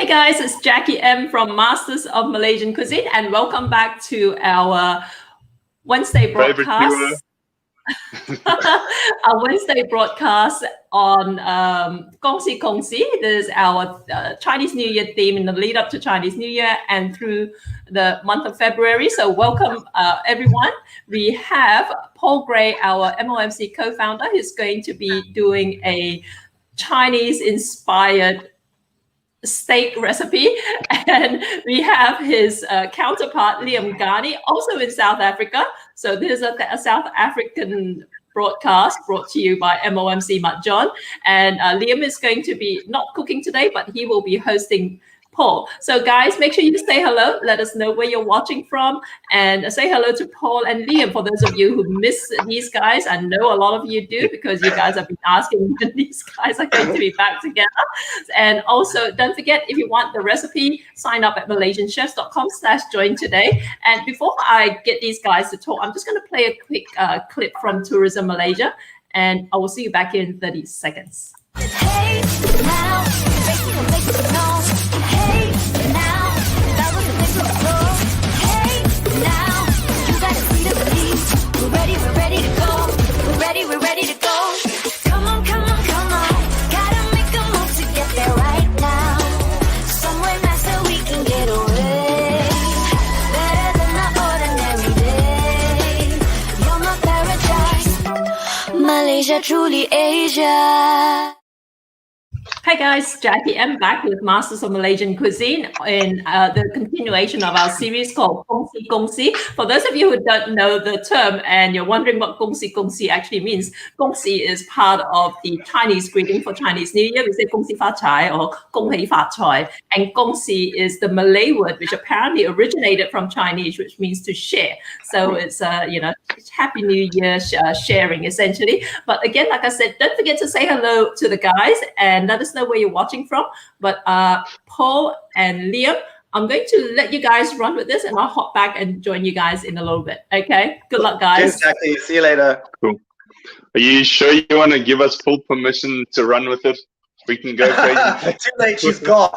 Hey guys, it's Jackie M from Masters of Malaysian Cuisine, and welcome back to our Wednesday broadcast. Our Wednesday broadcast on Kongsi. This is our Chinese New Year theme in the lead up to Chinese New Year and through the month of February. So welcome everyone. We have Paul Gray, our MOMC co-founder, who's going to be doing a Chinese-inspired steak recipe, and we have his counterpart Liam Ghani, also in South Africa. So this is a South African broadcast brought to you by MOMC MATJHN, and Liam is going to be not cooking today, but he will be hosting Paul. So guys, make sure you say hello. Let us know where you're watching from, and say hello to Paul and Liam. For those of you who miss these guys, I know a lot of you do because you guys have been asking when these guys are going to be back together. And also, don't forget, if you want the recipe, sign up at malaysianchefs.com/join today. And before I get these guys to talk, I'm just going to play a quick clip from Tourism Malaysia, and I will see you back in 30 seconds. Hey, now, we're ready to go. Come on. Gotta make a move to get there right now. Somewhere nice so we can get away. Better than the ordinary day. You're my paradise. Malaysia, truly Asia. Hey guys, Jackie M back with Masters of Malaysian Cuisine in the continuation of our series called Kongsi. For those of you who don't know the term and you're wondering what Kongsi actually means, Kongsi is part of the Chinese greeting for Chinese New Year. We say Kongsi Fa Chai or Gong Hei Fa Chai, and Kongsi is the Malay word which apparently originated from Chinese, which means to share. So it's Happy New Year sharing essentially. But again, like I said, don't forget to say hello to the guys and let us know where you're watching from. But Paul and Liam, I'm going to let you guys run with this, and I'll hop back and join you guys in a little bit. Okay, good luck, guys. Cheers, Jackie. See you later. Cool. Are you sure you want to give us full permission to run with it? We can go crazy. Too late, she's gone.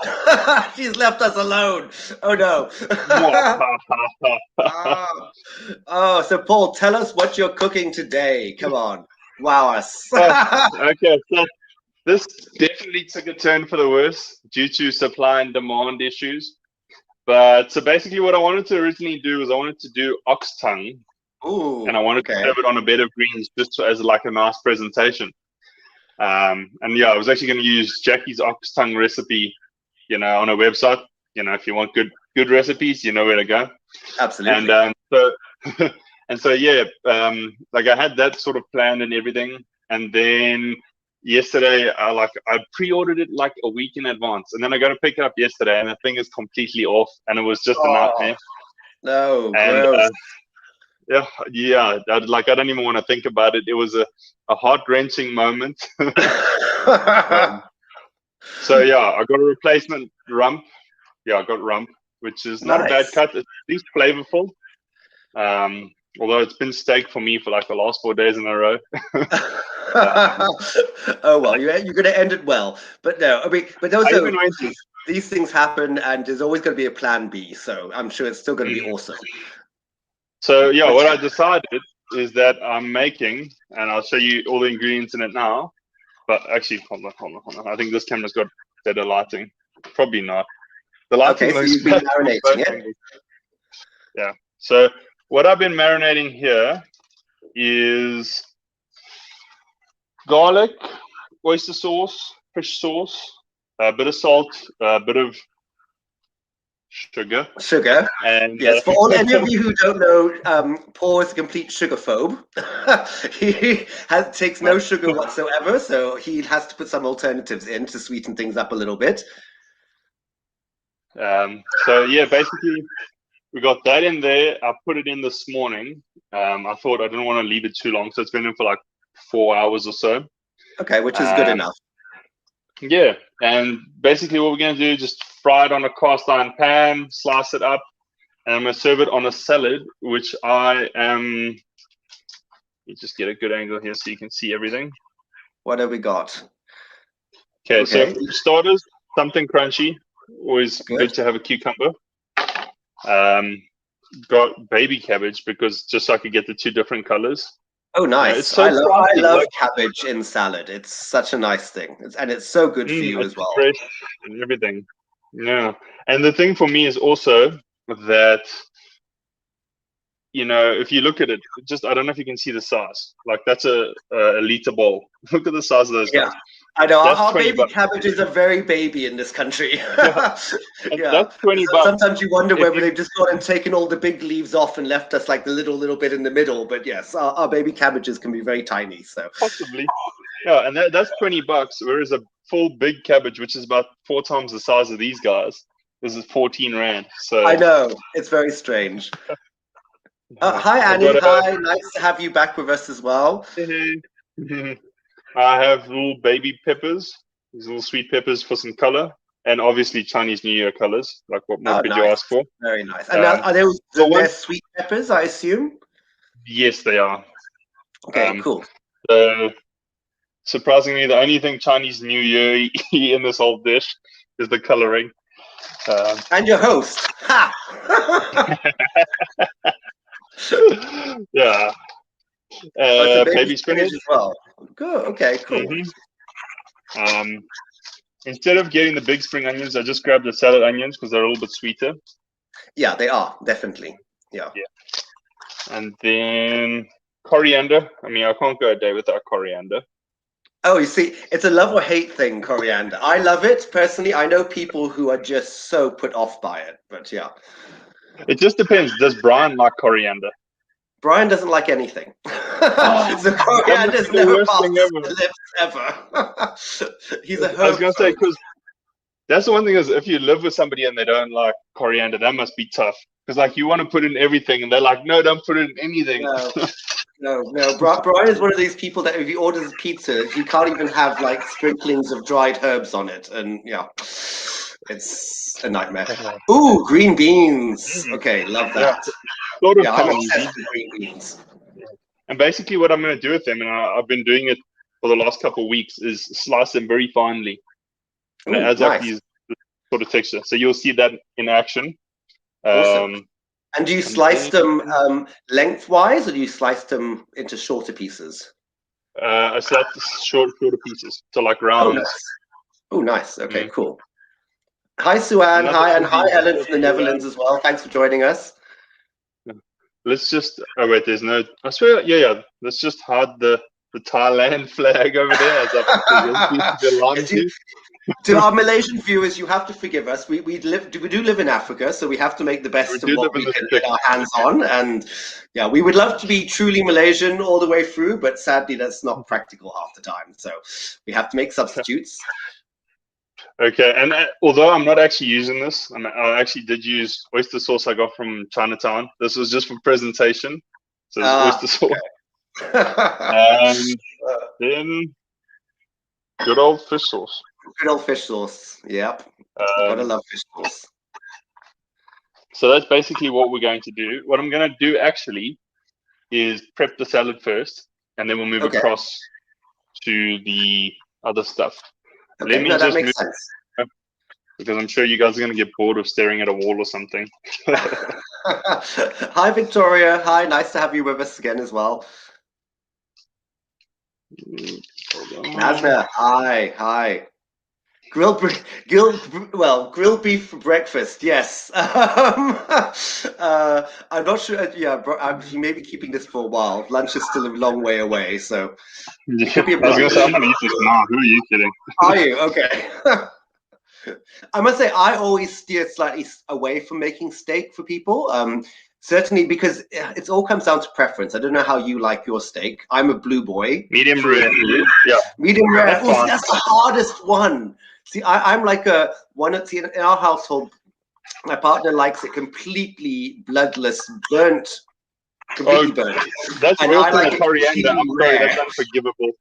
She's left us alone. Oh no. So Paul, tell us what you're cooking today. Come on, wow us. Okay, so this definitely took a turn for the worse due to supply and demand issues. But so basically what I wanted to originally do was I wanted to do ox tongue. Ooh, and I wanted to serve it on a bed of greens just as like a nice presentation. And yeah, I was actually going to use Jackie's ox tongue recipe, on a website. If you want good recipes, you know where to go. Absolutely. And so yeah, like I had that sort of planned and everything, and then yesterday I pre-ordered it like a week in advance, and then I got to pick it up yesterday, and the thing is completely off, and it was just a nightmare. No, and yeah, I don't even want to think about it. It was a heart-wrenching moment. So yeah, I got a replacement rump. Yeah, I got rump, which is not a bad cut. It's at least flavorful. Although it's been steak for me for like the last 4 days in a row. Oh well, you're going to end it well. But no, I mean, but also these things happen, and there's always going to be a plan B. So I'm sure it's still going to be awesome. So yeah, what I decided is that I'm making, and I'll show you all the ingredients in it now. But actually, hold on. I think this camera's got better lighting. Probably not. The lighting looks you've been marinating it. Yeah. So what I've been marinating here is garlic, oyster sauce, fish sauce, a bit of salt, a bit of sugar. And yes, for all any of you who don't know, Paul is a complete sugar phobe. He takes no sugar whatsoever, so he has to put some alternatives in to sweeten things up a little bit. So yeah, basically we got that in there. I put it in this morning. I thought I didn't want to leave it too long, so it's been in for like 4 hours or so. Okay, which is good enough. Yeah, and basically what we're going to do is just fry it on a cast iron pan, slice it up, and I'm going to serve it on a salad, which I am... Let me just get a good angle here so you can see everything. What have we got? Okay, so for starters, something crunchy. Always good to have a cucumber. Got baby cabbage because just so I could get the two different colors. Oh, nice. It's so I pricey, love like, cabbage in salad. It's such a nice thing. And it's so good for you as well. fresh and everything. Yeah. And the thing for me is also that, you know, if you look at it, just, I don't know if you can see the size. Like, that's a liter bowl. Look at the size of those guys. I know. That's Our 20 baby bucks. cabbages are very baby in this country. That's 20 bucks. Sometimes you wonder whether they've just gone and taken all the big leaves off and left us like the little bit in the middle. But yes, our baby cabbages can be very tiny. So possibly. Yeah, and that's 20 bucks, whereas a full big cabbage, which is about 4 times the size of these guys, is 14 rand. So I know. It's very strange. Hi, Annie. Hi. Nice to have you back with us as well. I have little baby peppers, these little sweet peppers for some color, and obviously Chinese New Year colors. Like, what more could you ask for? Very nice. And are those they're sweet peppers, I assume? Yes, they are. Okay, cool. Surprisingly, the only thing Chinese New Year in this whole dish is the coloring. And your host. Ha! Yeah. Baby spinach as well. Good. Okay, cool. Instead of getting the big spring onions, I just grabbed the salad onions because they're a little bit sweeter. Yeah, they are, definitely. Yeah. And then coriander. I mean, I can't go a day without coriander. Oh, you see, it's a love or hate thing, coriander. I love it personally. I know people who are just so put off by it, but yeah. It just depends. Does Brian like coriander? Brian doesn't like anything. So coriander's never passed his lips ever. He's a herb. I was going to say, because that's the one thing is, if you live with somebody and they don't like coriander, that must be tough. Because, like, you want to put in everything, and they're like, no, don't put it in anything. No. Brian is one of these people that if he orders pizza, he can't even have, like, sprinklings of dried herbs on it. And, yeah, it's a nightmare. Ooh, green beans. Okay, love that. Sort of I'm obsessed with green beans. And basically what I'm going to do with them, and I've been doing it for the last couple of weeks, is slice them very finely. And it adds up these sort of texture. So you'll see that in action. Awesome. And do you slice them lengthwise, or do you slice them into shorter pieces? I slice shorter pieces, so like rounds. Oh, nice. Okay, cool. Hi, Suan. Hi, and hi, Ellen from the Netherlands as well. Thanks for joining us. Let's just, oh wait, there's no, I swear, yeah. Let's just hide the Thailand flag over there. As to our Malaysian viewers, you have to forgive us. We do live in Africa, so we have to make the best of what we can get our hands on. And yeah, we would love to be truly Malaysian all the way through, but sadly, that's not practical half the time. So we have to make substitutes. Okay, and although I'm not actually using this, I actually did use oyster sauce I got from Chinatown. This was just for presentation, so it's oyster sauce. And then good old fish sauce. Good old fish sauce, yep. Gotta love fish sauce. So that's basically what we're going to do. What I'm going to do actually is prep the salad first, and then we'll move across to the other stuff. Okay, that makes sense. Because I'm sure you guys are going to get bored of staring at a wall or something. Hi, Victoria. Hi, nice to have you with us again as well. Nasna, hi. Grilled beef for breakfast. Yes. I'm not sure. Yeah, he may be keeping this for a while. Lunch is still a long way away, so it could be a I was going to say, I'm going to eat this now. Who are you kidding? Are you? Okay. I must say, I always steer slightly away from making steak for people. Certainly because it all comes down to preference. I don't know how you like your steak. I'm a blue boy. Medium rare. Yeah. Medium rare. Oh, that's the hardest one. See, I'm like in our household, my partner likes it completely bloodless, burnt, completely burnt. That's real coriander. I'm sorry, that's unforgivable.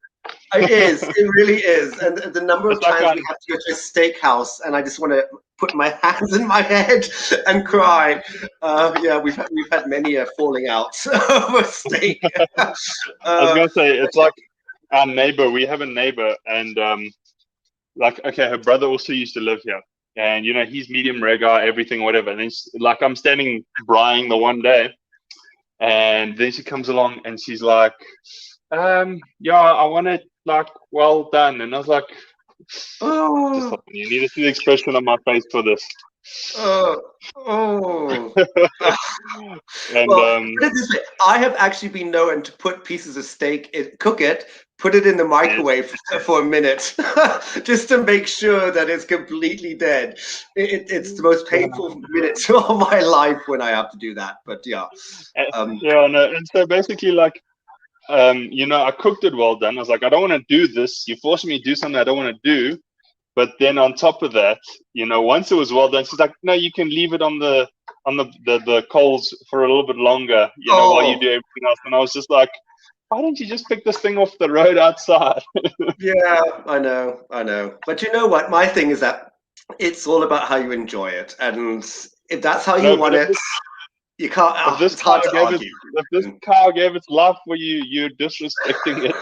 It is. It really is. And the number of times we have to go to a steakhouse and I just want to put my hands in my head and cry. Yeah, we've had many a falling out over steak. I was going to say, it's like our neighbor. We have a neighbor and her brother also used to live here. and he's medium rare guy, everything, whatever. And then like I'm standing braaiing the one day, and then she comes along and she's like, yeah, I want it like well done. And I was like, Oh, you need to see the expression on my face for this. oh. And Well, put it this way, I have actually been known to put pieces of steak, cook it, put it in the microwave for a minute, just to make sure that it's completely dead. It's the most painful minutes of my life when I have to do that. But yeah, yeah, no. And so basically, like, I cooked it well done. I was like, I don't want to do this. You forced me to do something I don't want to do. But then on top of that, once it was well done, she's like, no, you can leave it on the coals for a little bit longer, while you do everything else. And I was just like, why don't you just pick this thing off the road outside? Yeah, I know. But you know what? My thing is that it's all about how you enjoy it. And if that's how you want it, you can't. It's hard to argue. If this cow gave its life for you, you're disrespecting it.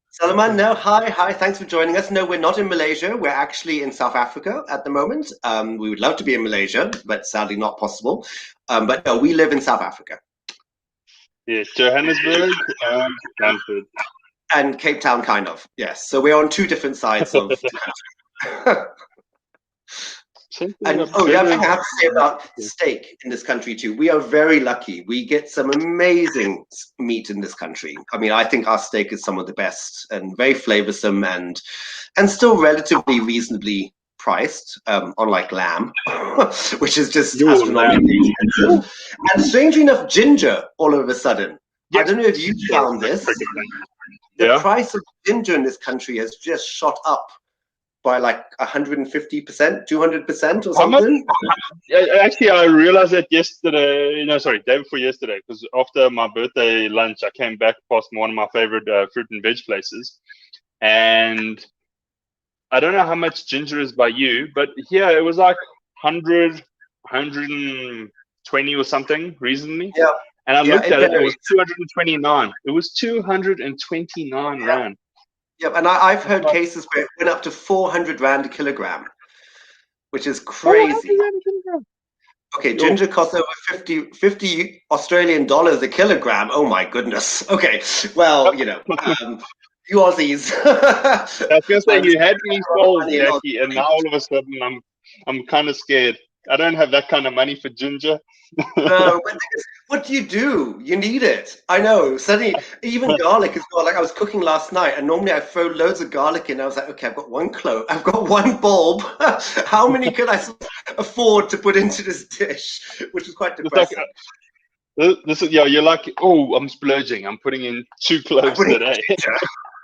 Salman, no, hi, thanks for joining us. No, we're not in Malaysia. We're actually in South Africa at the moment. We would love to be in Malaysia, but sadly not possible. But no, we live in South Africa. Yeah, Johannesburg and Stanford. And Cape Town, kind of, yes. So we're on two different sides of the country. And the other thing I have to say about steak in this country too, we are very lucky. We get some amazing meat in this country. I mean, I think our steak is some of the best and very flavorsome and still relatively reasonably priced, unlike lamb, which is just astronomically expensive. And strangely enough, ginger all of a sudden. I don't know if you found this. The price of ginger in this country has just shot up by like 150%, 200% or something. Actually, I realized that yesterday. Day before yesterday, because after my birthday lunch, I came back past one of my favorite fruit and veg places, and I don't know how much ginger is by you, but here it was like 100, 120 or something recently. Yeah. And I looked at it, it was 229. It was 229 rand. Yep, and I've heard cases where it went up to 400 rand a kilogram, which is crazy. Okay, ginger costs over 50 Australian dollars a kilogram. Oh my goodness. Okay, well, you Aussies. I was gonna say you had me sold, Jackie, and now all of a sudden I'm kind of scared. I don't have that kind of money for ginger. No, but what do? You need it. I know. Suddenly, even garlic as well. Like I was cooking last night, and normally I throw loads of garlic in. I was like, okay, I've got one clove, I've got one bulb. How many could I afford to put into this dish? Which is quite depressing. This is you're like, oh, I'm splurging. I'm putting in 2 cloves today.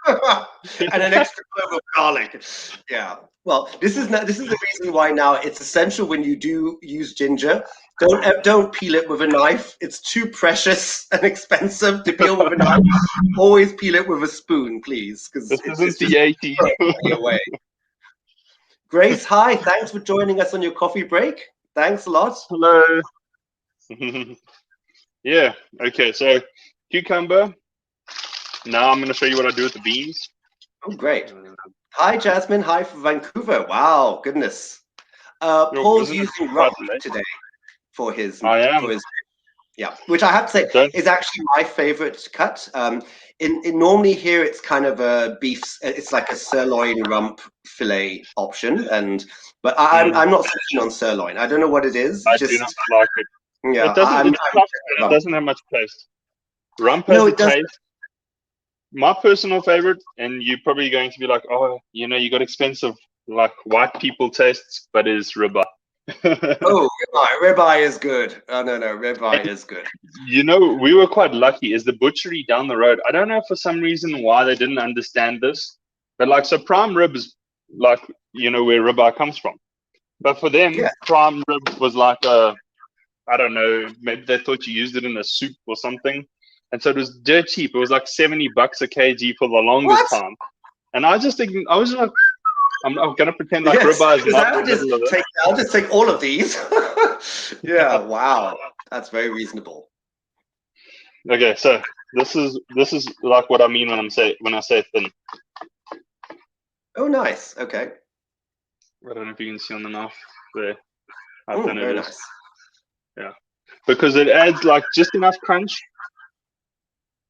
And an extra clove of garlic. Yeah. Well, this is the reason why now it's essential when you do use ginger. Don't peel it with a knife. It's too precious and expensive to peel with a knife. Always peel it with a spoon, please, because this isn't the 80s. Grace, hi. Thanks for joining us on your coffee break. Thanks a lot. Hello. Yeah. Okay. So cucumber. Now I'm going to show you what I do with the beans. Oh, great. Hi, Jasmine. Hi from Vancouver. Wow, goodness. Paul's using rump today for his. Yeah, which I have to say is actually my favorite cut. In normally here it's kind of a beef. It's like a sirloin rump fillet option, but I'm not so keen on sirloin. I don't know what it is. I do not like it. Yeah, it doesn't have much taste. Rump has a taste. My personal favorite, and you're probably going to be like, oh, you got expensive, like white people tastes, but is ribeye. Oh, ribeye is good. Oh, no, ribeye is good. We were quite lucky. Is the butchery down the road? I don't know for some reason why they didn't understand this, but so prime rib is like, where ribeye comes from. But for them, prime rib was like I don't know, maybe they thought you used it in a soup or something. And so it was dirt cheap. It was like $70 a kg for the longest time. And I was just like, I'm going to pretend like ribeye is not in the middle of it. I'll just take all of these. Yeah, wow. That's very reasonable. Okay, so this is like what I mean when I say thin. Oh, nice. Okay. I don't know if you can see on the knife there how Oh, thin it very is. nice. Yeah, because it adds like just enough crunch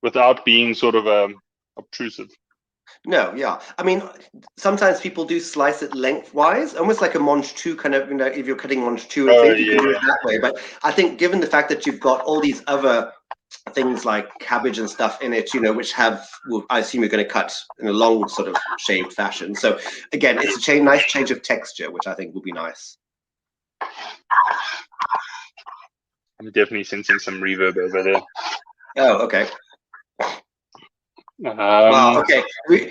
without being sort of obtrusive. No, yeah. I mean, sometimes people do slice it lengthwise, almost like a mange tout kind of, if you're cutting mange tout and Oh things, you can do yeah. it that way. But I think given the fact that you've got all these other things like cabbage and stuff in it, which have, well, I assume you're going to cut in a long sort of shaved fashion. So again, it's a nice change of texture, which I think will be nice. I'm definitely sensing some reverb over there. Oh, okay. Wow, okay.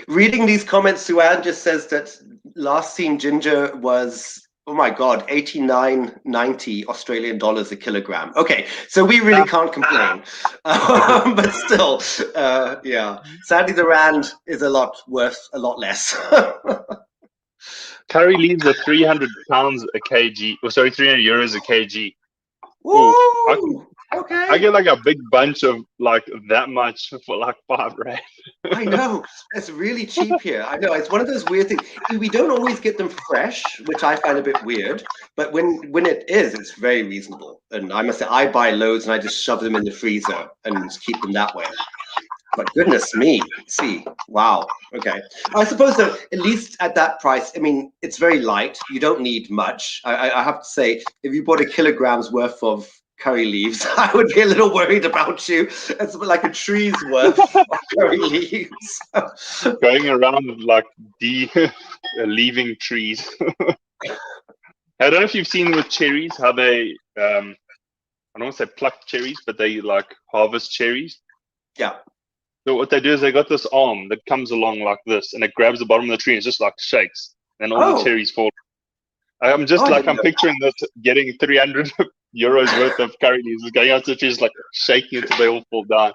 Reading these comments, Suan just says that last seen ginger was, oh my God, 89.90 Australian dollars a kilogram. Okay, so we really can't complain. But still, yeah. Sadly, the rand is worth a lot less. Curry leaves are 300 pounds a kg. Oh, sorry, 300 euros a kg. Woo! Okay. I get like a big bunch of like that much for like £5. I know, it's really cheap here. I know, it's one of those weird things. We don't always get them fresh, which I find a bit weird, but when it is, it's very reasonable. And I must say, I buy loads and I just shove them in the freezer and keep them that way. But goodness me, see, wow, okay. I suppose though, at least at that price, I mean, it's very light. You don't need much. I have to say, if you bought a kilogram's worth of curry leaves, I would be a little worried about you. It's like a tree's worth of curry leaves. Going around like leaving trees. I don't know if you've seen with cherries how they, I don't want to say pluck cherries, but they like harvest cherries. Yeah. So what they do is they got this arm that comes along like this, and it grabs the bottom of the tree and it just like shakes, and all the cherries fall. I'm just I'm picturing this getting 300 euros worth of curry leaves going out to the tree, just like shaking until they all fall down.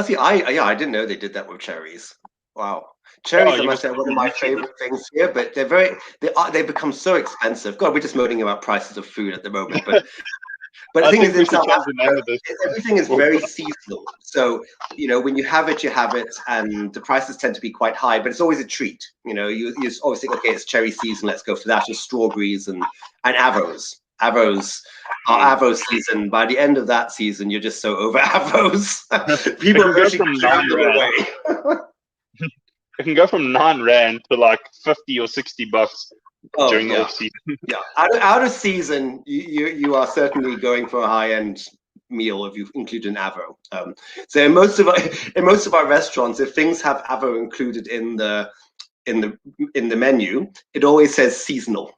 See, I didn't know they did that with cherries. Wow. Cherries, I must say, are one of my favorite things here, but they've become so expensive. God, we're just moaning about prices of food at the moment, but the thing is, in South Africa, everything is very seasonal. So, when you have it, and the prices tend to be quite high, but it's always a treat. You always think, okay, it's cherry season, let's go for that, or strawberries and avos. Avo season. By the end of that season, you're just so over avos. People are actually throwing them away. It can go from 9 rand to like 50 or 60 bucks during the off season. Yeah, out of season, you are certainly going for a high end meal if you include an avo. So in most of our restaurants, if things have avo included in the menu, it always says seasonal.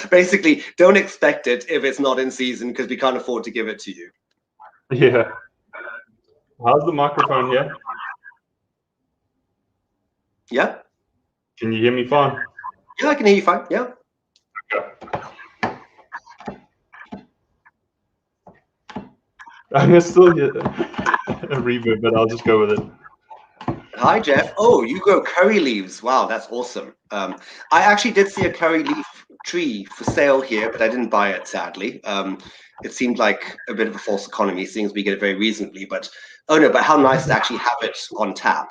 Basically, don't expect it if it's not in season because we can't afford to give it to you. Yeah. How's the microphone here? Yeah. Can you hear me fine? Yeah, I can hear you fine. Yeah. Okay. I can still hear a reverb, but I'll just go with it. Hi, Jeff. Oh, you grow curry leaves. Wow, that's awesome. I actually did see a curry leaf tree for sale here, but I didn't buy it, sadly. It seemed like a bit of a false economy, seeing as we get it very reasonably. But how nice to actually have it on tap.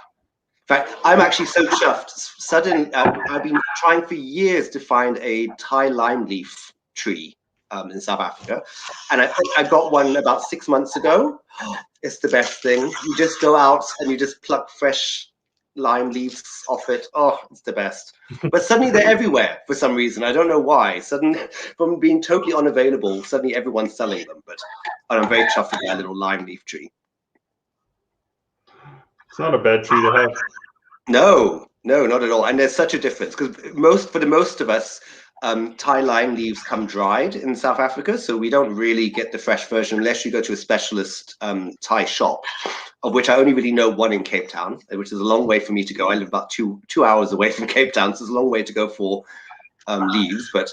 In fact, I'm actually so chuffed. I've been trying for years to find a Thai lime leaf tree in South Africa, and I got one about 6 months ago. It's the best thing. You just go out and you just pluck fresh lime leaves off it. Oh, it's the best. But suddenly they're everywhere for some reason. I don't know why. Suddenly, from being totally unavailable, suddenly everyone's selling them. But I'm very chuffed with that little lime leaf tree. It's not a bad tree to have. No, not at all. And there's such a difference because for the most of us, Thai lime leaves come dried in South Africa, so we don't really get the fresh version unless you go to a specialist Thai shop, of which I only really know one in Cape Town, which is a long way for me to go. I live about two hours away from Cape Town, so it's a long way to go for leaves. But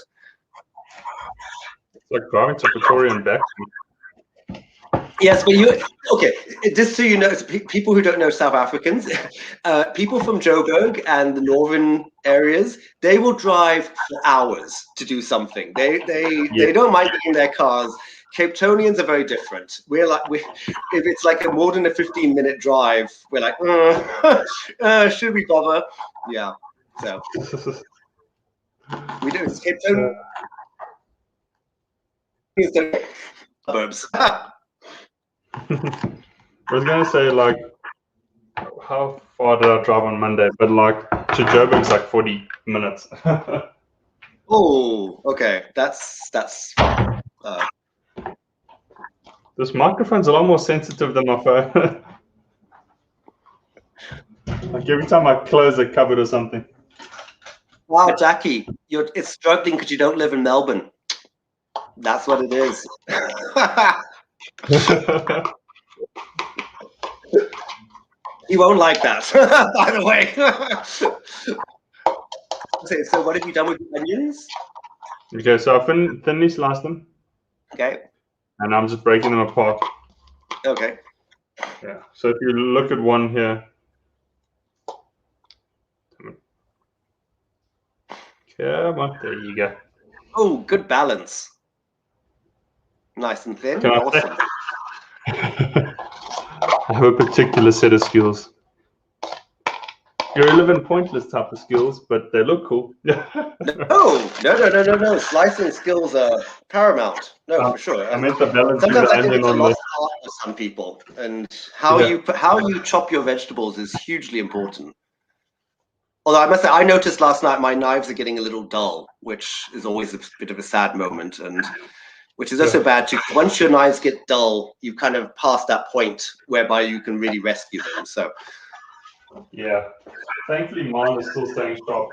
it's like driving to Pretoria and back. Yes, but just so you know, people who don't know South Africans, people from Joburg and the northern areas, they will drive for hours to do something. They don't mind getting their cars, Cape Townians are very different. If it's like a more than a 15-minute drive, we're like, should we bother? Yeah. So we do. It's Cape Townians. Suburbs. I was gonna say, like, how far did I drive on Monday? But like to Joburg's like 40 minutes. Oh, okay. That's far. This microphone's a lot more sensitive than my phone. Like every time I close a cupboard or something. Wow, Jackie, it's struggling because you don't live in Melbourne. That's what it is. You won't like that, by the way. So what have you done with the onions? Okay, so I thinly sliced them. Okay. And I'm just breaking them apart. Okay. Yeah. So if you look at one here. Come on, there you go. Oh, good balance. Nice and thin. Awesome. I have a particular set of skills. Irrelevant, pointless type of skills, but they look cool. No. Slicing skills are paramount. No, for sure. I meant the balance. Sometimes I think it's a lost art for some people, and how you chop your vegetables is hugely important. Although I must say, I noticed last night my knives are getting a little dull, which is always a bit of a sad moment, and which is also bad too. Once your knives get dull, you've kind of passed that point whereby you can really rescue them. So. Yeah, thankfully mine is still staying sharp.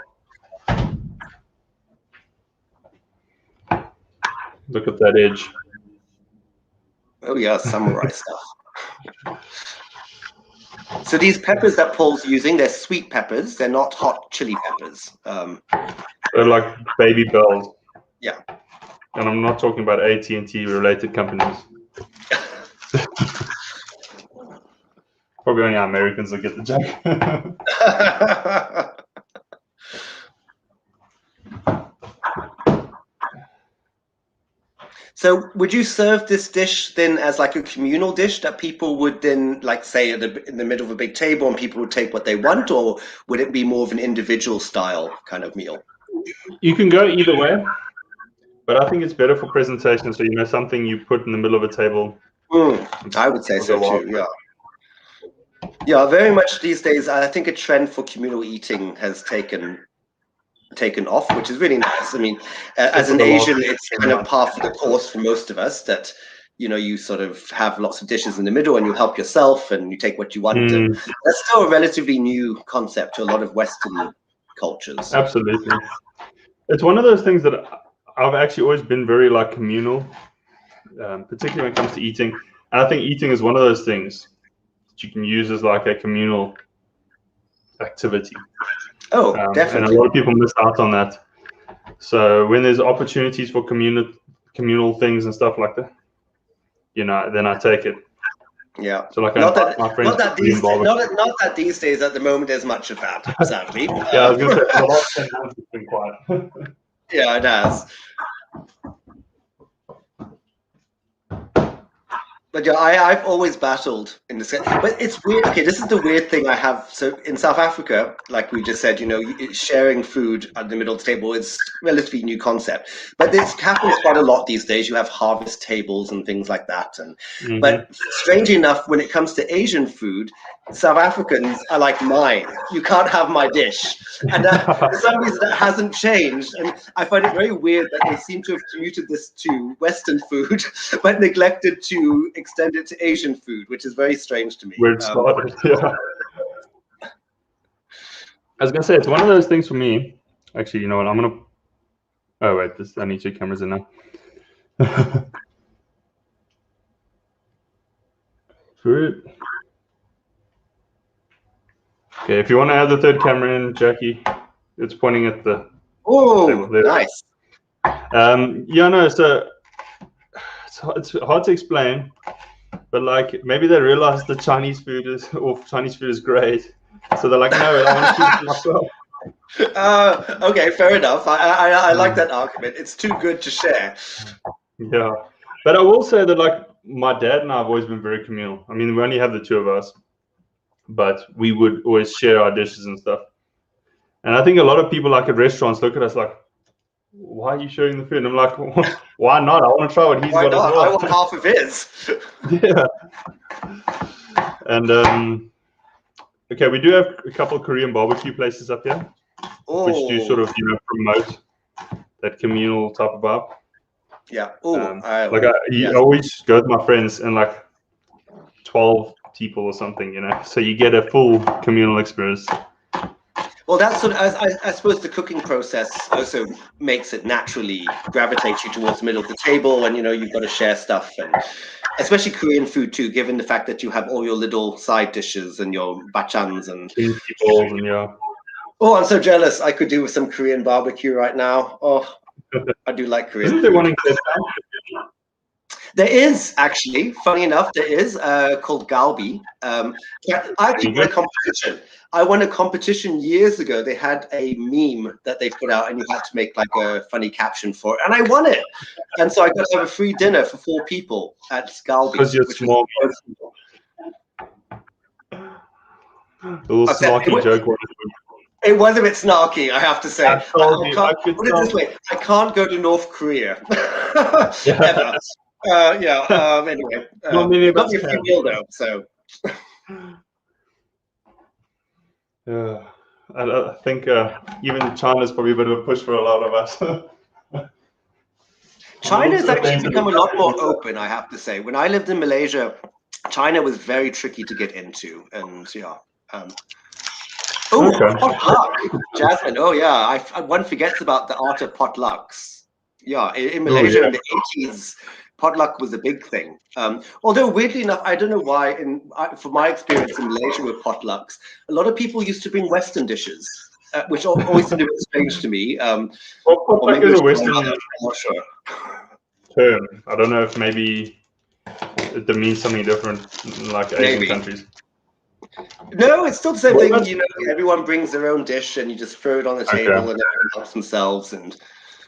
Look at that edge. Oh yeah, samurai stuff. So these peppers that Paul's using, they're sweet peppers. They're not hot chili peppers. They're like baby bells. Yeah. And I'm not talking about AT&T related companies. Probably only Americans that get the joke. So would you serve this dish then as like a communal dish that people would then like say in the middle of a big table and people would take what they want, or would it be more of an individual style kind of meal? You can go either way, but I think it's better for presentation. So, something you put in the middle of a table. I would say so too, yeah. Yeah, very much these days, I think a trend for communal eating has taken off, which is really nice. I mean, as an Asian, it's kind of par for the course for most of us that, you sort of have lots of dishes in the middle and you help yourself and you take what you want. And that's still a relatively new concept to a lot of Western cultures. Absolutely. It's one of those things that I've actually always been very like communal, particularly when it comes to eating. And I think eating is one of those things that you can use as like a communal activity. Oh, definitely. And a lot of people miss out on that. So when there's opportunities for communal things and stuff like that, then I take it. Yeah. So like not that these days at the moment there's much of that, sadly. Yeah, I was going to say, for the last 10 months it's been quiet. Yeah, it has. But yeah, I've always battled in this. But it's weird. Okay, this is the weird thing I have. So in South Africa, like we just said, sharing food at the middle of the table is a relatively new concept. But this happens quite a lot these days. You have harvest tables and things like that. But strangely enough, when it comes to Asian food, South Africans are like, mine. You can't have my dish. And for some reason that hasn't changed. And I find it very weird that they seem to have commuted this to Western food, but neglected to extend it to Asian food, which is very strange to me. Where it started, yeah. I was going to say, it's one of those things for me. Actually, you know what? I'm going to... Oh, wait. I need 2 cameras in now. Fruit. Okay, if you want to add the 3rd camera in, Jackie, it's pointing at the... Oh, nice. Yeah, no, so it's hard to explain, but like maybe they realize the Chinese food is great, so they're like, no, I want to keep it myself. Okay, fair enough. I like that argument. It's too good to share. Yeah, But I will say that, like, my dad and I have always been very communal. I mean, we only have the two of us, but we would always share our dishes and stuff. And I think a lot of people, like at restaurants, look at us like, why are you sharing the food? And I'm like, why not? I want to try what he's got as well. I want half of his. Yeah. And okay, we do have a couple of Korean barbecue places up here, which do sort of, promote that communal type of vibe. Yeah. I always go with my friends and like 12 people or something, so you get a full communal experience. Well, that's sort of, I suppose the cooking process also makes it naturally gravitate you towards the middle of the table, and you've got to share stuff, and especially Korean food too, given the fact that you have all your little side dishes and your bachans and balls and Oh, I'm so jealous. I could do with some Korean barbecue right now. Oh, I do like Korean. Isn't there one in Cape Town? There is, actually, funny enough, there is called Galbi. I actually won a competition. I won a competition years ago. They had a meme that they put out, and you had to make like a funny caption for it. And I won it. And so I got to have a free dinner for 4 people at Galbi. Because you're small. A little snarky joke. It was a bit snarky, I have to say. Put it this way, I can't go to North Korea. Ever. Anyway, got me a free meal though, so. I think even China's probably a bit of a push for a lot of us. China's actually become a lot more open, I have to say. When I lived in Malaysia, China was very tricky to get into, and potluck, Jasmine. Oh yeah, one forgets about the art of potlucks. Yeah, in Malaysia in the 80s. Potluck was a big thing. Although weirdly enough, I don't know why, from my experience in Malaysia with potlucks, a lot of people used to bring Western dishes, which always seemed a bit strange to me. Potluck is a Western I'm not sure. term. I don't know if maybe it means something different in like Asian countries. No, it's still the same thing. Everyone brings their own dish and you just throw it on the table and everyone helps themselves.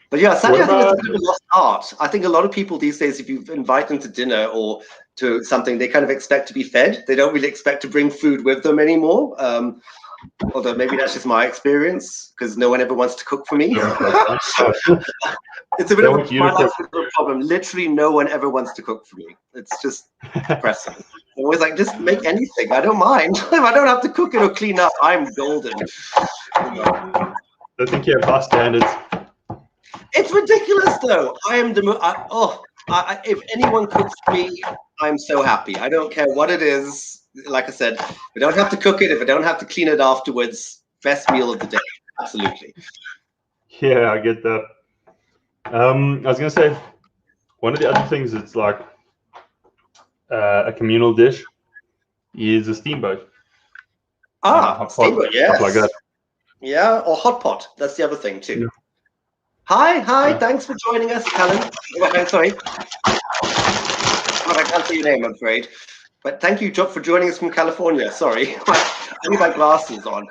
But yeah, sadly, I think it's a bit of a lost art. I think a lot of people these days, if you invite them to dinner or to something, they kind of expect to be fed. They don't really expect to bring food with them anymore. Although maybe that's just my experience, because no one ever wants to cook for me. It's a bit of my life's a little problem. Literally, no one ever wants to cook for me. It's just depressing. I'm always like, just make anything. I don't mind. If I don't have to cook it or clean up, I'm golden. I think you have high standards. It's ridiculous, though. I am if anyone cooks for me, I'm so happy. I don't care what it is. Like I said, if I don't have to cook it, if I don't have to clean it afterwards, best meal of the day. Absolutely. Yeah, I get that. I was gonna say, one of the other things that's like a communal dish is a steamboat. Steamboat, yes. Stuff like that. Yeah, or hot pot. That's the other thing too. Yeah. Hi. Thanks for joining us, Callum. Sorry. I can't say your name, I'm afraid. But thank you, Job, for joining us from California. Sorry. I need my glasses on.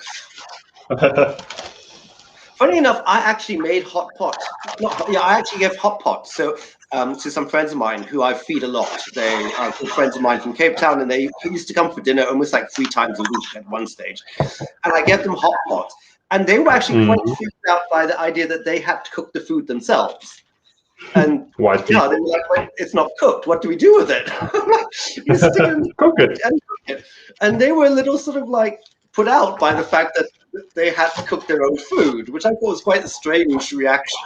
Funny enough, I actually made hot pot. I actually gave hot pot. So to some friends of mine who I feed a lot. They are good friends of mine from Cape Town, and they used to come for dinner almost like 3 times a week at one stage. And I gave them hot pot. And they were actually quite freaked out by the idea that they had to cook the food themselves. And they were like, well, it's not cooked. What do we do with it? You stick it in cook it. And cook it. And they were a little sort of like put out by the fact that they had to cook their own food, which I thought was quite a strange reaction.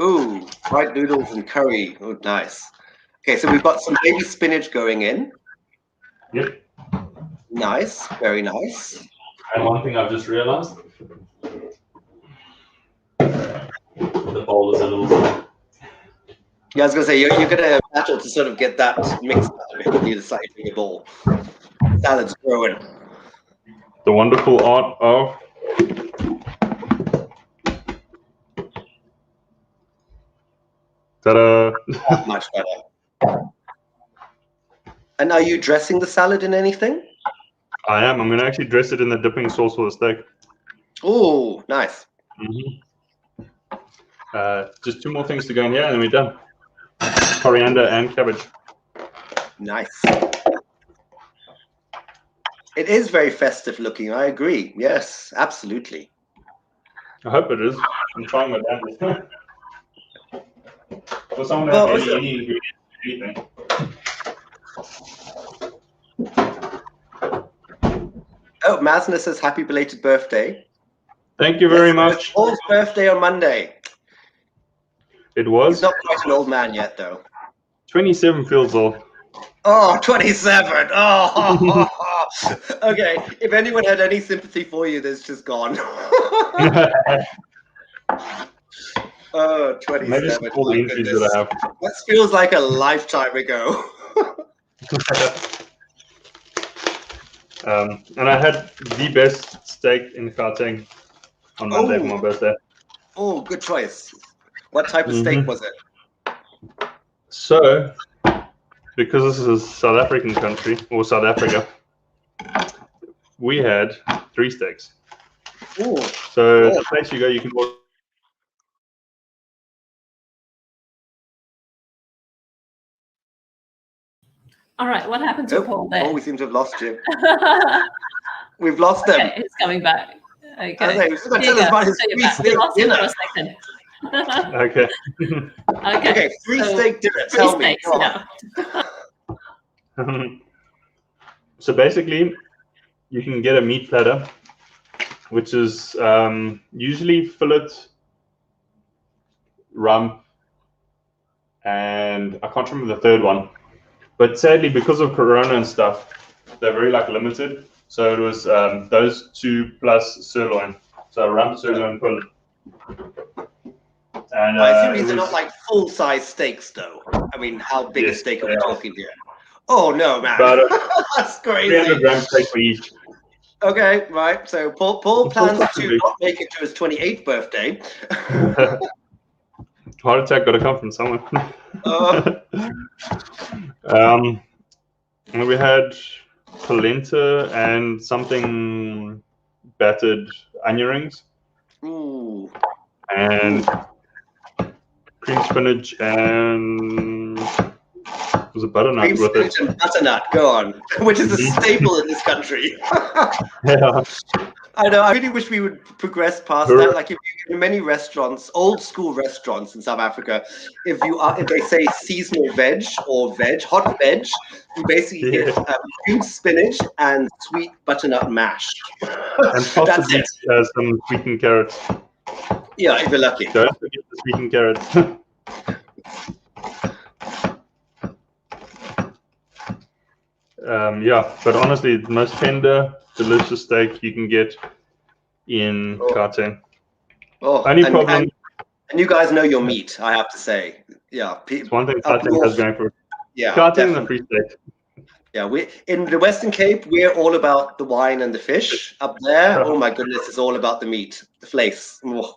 Ooh, fried noodles and curry. Oh, nice. Okay, so we've got some baby spinach going in. Yep. Nice, very nice. And one thing I've just realized, the bowl is a little. Yeah, I was gonna say you're gonna battle to sort of get that mixed up. You need a slightly bigger bowl. Salad's growing. The wonderful art of. Ta-da! Much better. And are you dressing the salad in anything? I am. I'm going to actually dress it in the dipping sauce for the steak. Oh, nice. Just 2 more things to go in here, and then we're done. Coriander and cabbage. Nice. It is very festive looking. I agree. Yes, absolutely. I hope it is. I'm trying my damnedest. For someone to have any ingredients, anything. Oh, Masna says happy belated birthday. Thank you very much. Paul's birthday on Monday. It was. He's not quite an old man yet, though. 27 feels old. Oh, 27. Oh. Okay. If anyone had any sympathy for you, that's just gone. Oh, 27. Maybe it's all the injuries that I have. That feels like a lifetime ago. And I had the best steak in Gauteng on Monday for my birthday. Oh, good choice. What type of steak was it? So, because this is a South African country, or South Africa, we had 3 steaks. Ooh. So the place you go, you can order. All right, what happened to Paul there? Oh, we seem to have lost Jim. We've lost him. Okay, he's coming back. Okay. He's going to tell us about his free steak dinner. For a second. Okay. Okay, free steak dinner. Tell me. So basically, you can get a meat platter, which is usually fillet, rump, and I can't remember the third one. But sadly, because of Corona and stuff, they're very limited. So it was those 2 plus sirloin. So rump, sirloin, fillet. And I assume these are not like full-size steaks, though. I mean, how big a steak are we talking here? Oh no, man, that's crazy. 300 grams steak for each. Okay, right. So Paul plans to not make it to his 28th birthday. Heart attack got to come from somewhere. And we had polenta and something battered onion rings. Ooh. And cream spinach and was a butternut cream with spinach it. And butternut, go on, which is a staple in this country. Yeah. I know. I really wish we would progress past that. Like, if you in many restaurants, old school restaurants in South Africa, if they say seasonal veg or hot veg, you basically get cream spinach and sweet butternut mash. And possibly some sweetened carrots. Yeah, if you're lucky. Don't forget the sweetened carrots. Yeah, but honestly, the most tender, delicious steak you can get in Gauteng. Only problem. And you guys know your meat, I have to say. Yeah, it's one thing Gauteng has going for it. Yeah, Gauteng and the Free State. Yeah, we in the Western Cape, we're all about the wine and the fish. Up there, oh my goodness, it's all about the meat, the vlees. Oh.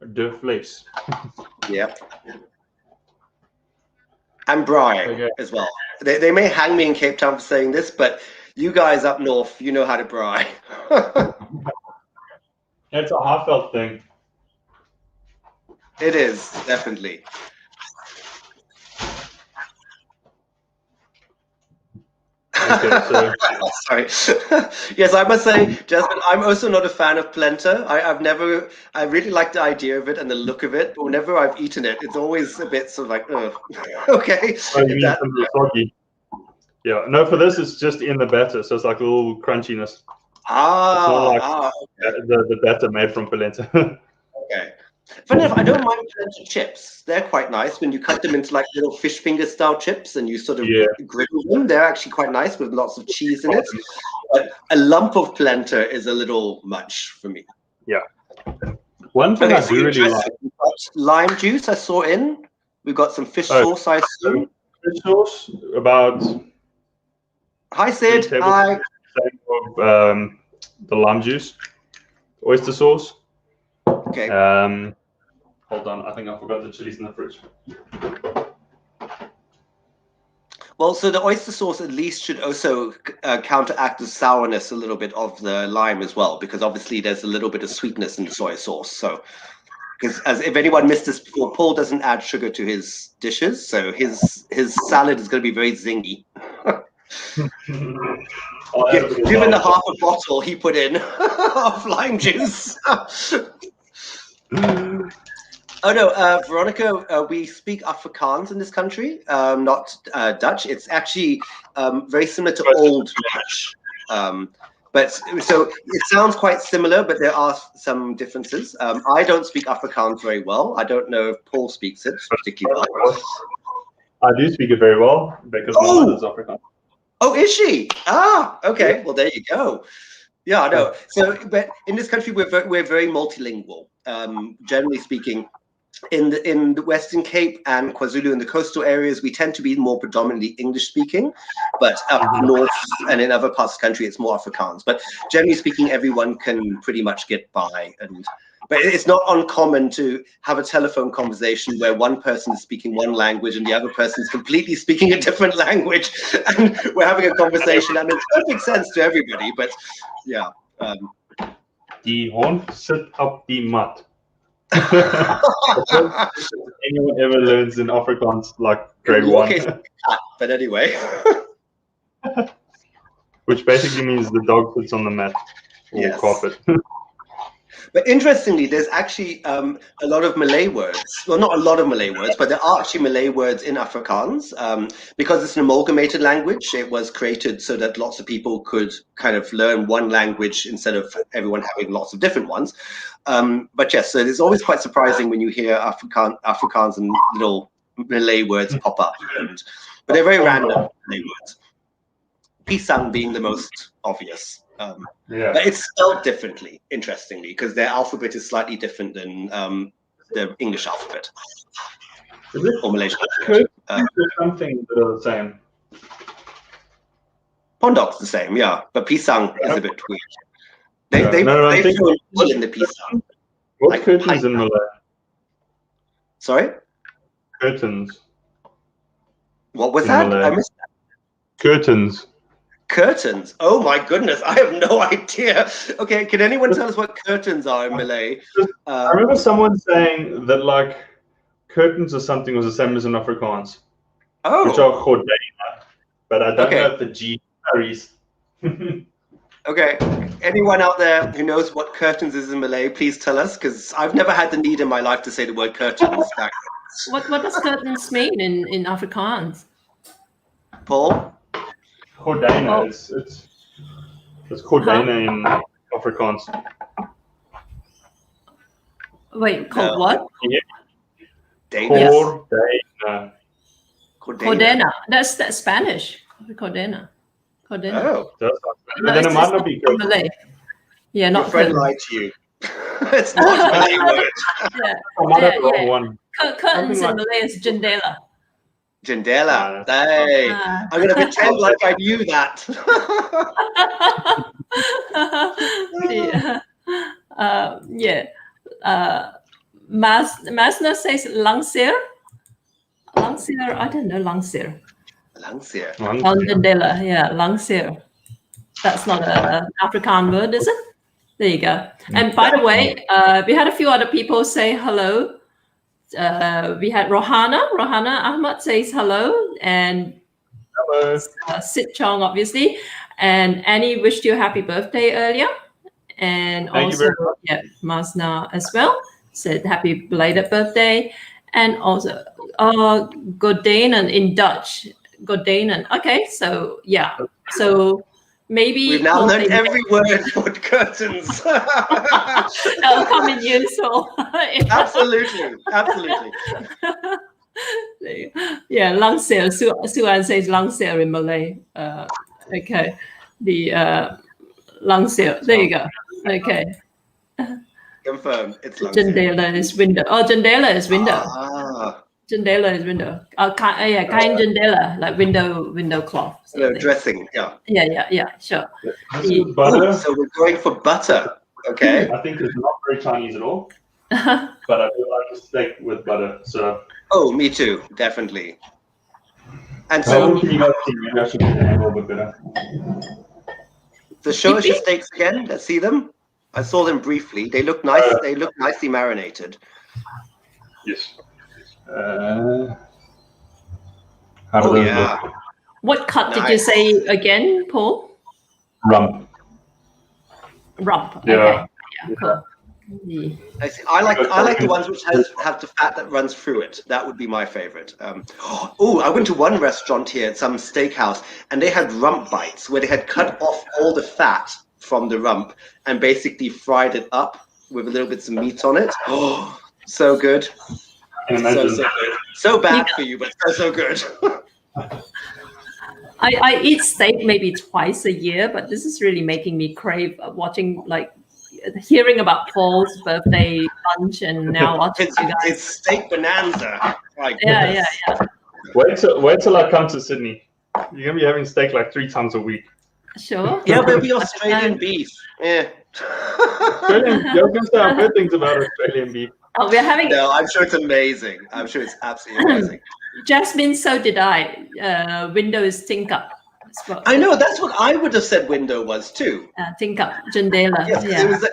The vlees. Yeah. And braai as well. They may hang me in Cape Town for saying this, but you guys up north, you know how to braai. It's a heartfelt thing. It is, definitely. Okay, so. Sorry. Yes, I must say, Jasmine, I'm also not a fan of polenta. I really like the idea of it and the look of it, but whenever I've eaten it, it's always a bit sort of like, ugh. Okay. Oh, you mean some soggy? Yeah, no, for this, it's just in the batter, so it's like a little crunchiness. Okay. The batter made from polenta. Okay. Funny enough, I don't mind polenta chips. They're quite nice when you cut them into like little fish finger style chips and you sort of grill them. They're actually quite nice with lots of cheese in it. But a lump of polenta is a little much for me. Yeah. One thing I do really like. Lime juice I saw in. We've got some fish sauce, I assume. Fish sauce, about. Hi, Sid. Hi. Of, the lime juice, oyster sauce. Okay. Hold on, I think I forgot the chilies in the fridge. Well, so the oyster sauce at least should also counteract the sourness a little bit of the lime as well, because obviously there's a little bit of sweetness in the soy sauce. So, because as if anyone missed this before, Paul doesn't add sugar to his dishes, so his salad is going to be very zingy. Given the half a bottle he put in of lime juice. Oh no, Veronica, we speak Afrikaans in this country, not Dutch. It's actually very similar to Old Dutch. But so it sounds quite similar, but there are some differences. I don't speak Afrikaans very well. I don't know if Paul speaks it particularly well. I do speak it very well because my mother's Afrikaans. Oh, is she? Ah, okay. Yeah. Well, there you go. Yeah, no. So, but in this country, we're very multilingual. Generally speaking, in the Western Cape and KwaZulu, in the coastal areas, we tend to be more predominantly English speaking, but up north and in other parts of the country, it's more Afrikaans. But generally speaking, everyone can pretty much get by. But it's not uncommon to have a telephone conversation where one person is speaking one language and the other person is completely speaking a different language, and we're having a conversation that makes perfect sense to everybody. But yeah. Die hond sit op die mat. Anyone ever learns in Afrikaans like grade 1. But anyway. Which basically means the dog sits on the mat or carpet. But interestingly, there's actually a lot of Malay words. Well, not a lot of Malay words, but there are actually Malay words in Afrikaans. Because it's an amalgamated language, it was created so that lots of people could kind of learn one language instead of everyone having lots of different ones. But yes, so it's always quite surprising when you hear Afrikaans and little Malay words pop up. But they're very random Malay words. Pisang being the most obvious. But it's spelled differently, interestingly, because their alphabet is slightly different than the English alphabet. Or Malaysian alphabet. Something that are the same. Pondok's the same, yeah. But pisang is a bit weird. They throw wool in the pisang. What's like curtains in Malay? Sorry? Curtains. What was that? Malay. I missed that. Curtains. Curtains. Oh my goodness, I have no idea. Okay, can anyone tell us what curtains are in Malay? I remember someone saying that like curtains or something was the same as in Afrikaans. Oh. Which are gordijnen, but I don't know if the G carries. Okay, anyone out there who knows what curtains is in Malay, please tell us, because I've never had the need in my life to say the word curtains. What does curtains mean in Afrikaans? Paul? Gordijnen. It's gordijnen in Afrikaans. Wait, called what? Gordijnen. Cordena. That's Spanish. Cordena. Oh. Then it might not be good. Malay. Yeah, not your friend lied to you. It's not a Malay word. One. Curtains in Malay is jendela. Jendela. Hey, I'm going to pretend like I knew that. Masna says langsir. Langsir, I don't know langsir. Langsir. Jendela, yeah, langsir. That's not an Afrikaan word, is it? There you go. And by the way, we had a few other people say hello. We had Rohana Ahmad says hello, and hello. Sit Chong, obviously, and Annie wished you a happy birthday earlier, and Thank also Masna as well said happy belated birthday, and also Gordijnen in Dutch, Gordijnen. Okay, so yeah, so maybe we've now learned every word for curtains. That'll come in useful. Absolutely. Yeah, langsir. Suan says langsir in Malay. Okay, the langsir. There you go. Okay. Confirmed. It's langsir. Jendela is window. Oh, jendela is window. Jendela is window. Kain jendela, like window cloth. Dressing, yeah. Yeah, sure. Butter. So we're going for butter. Okay. I think it's not very Chinese at all. But I do like to steak with butter. So. Oh, me too, definitely. And How so, can you guys see? Maybe I should get a little bit better. the show us your steaks again. Let's see them. I saw them briefly. They look nice. They look nicely marinated. Yes. How do those look? What cut did you say again, Paul? Rump. Rump. Yeah. Okay. Yeah, cool. Yeah. I see. I like the ones which have the fat that runs through it. That would be my favorite. I went to one restaurant here at some steakhouse, and they had rump bites where they had cut off all the fat from the rump and basically fried it up with a little bits of meat on it. Oh, so good. So good. So bad for you, but so good. I eat steak maybe twice a year, but this is really making me crave watching, like, hearing about Paul's birthday lunch and now watching you guys. It's steak bonanza. Yeah. Wait till I come to Sydney. You're gonna be having steak like 3 times a week. Sure. Yeah, but it'll be Australian beef. Yeah. You're gonna say I've heard things about Australian beef. Oh, we're having. No, I'm sure it's amazing. I'm sure it's absolutely amazing. Jasmine, so did I. Window is tingkap. I know, that's what I would have said window was too. Tingkap, jendela. Yes, Yeah. it was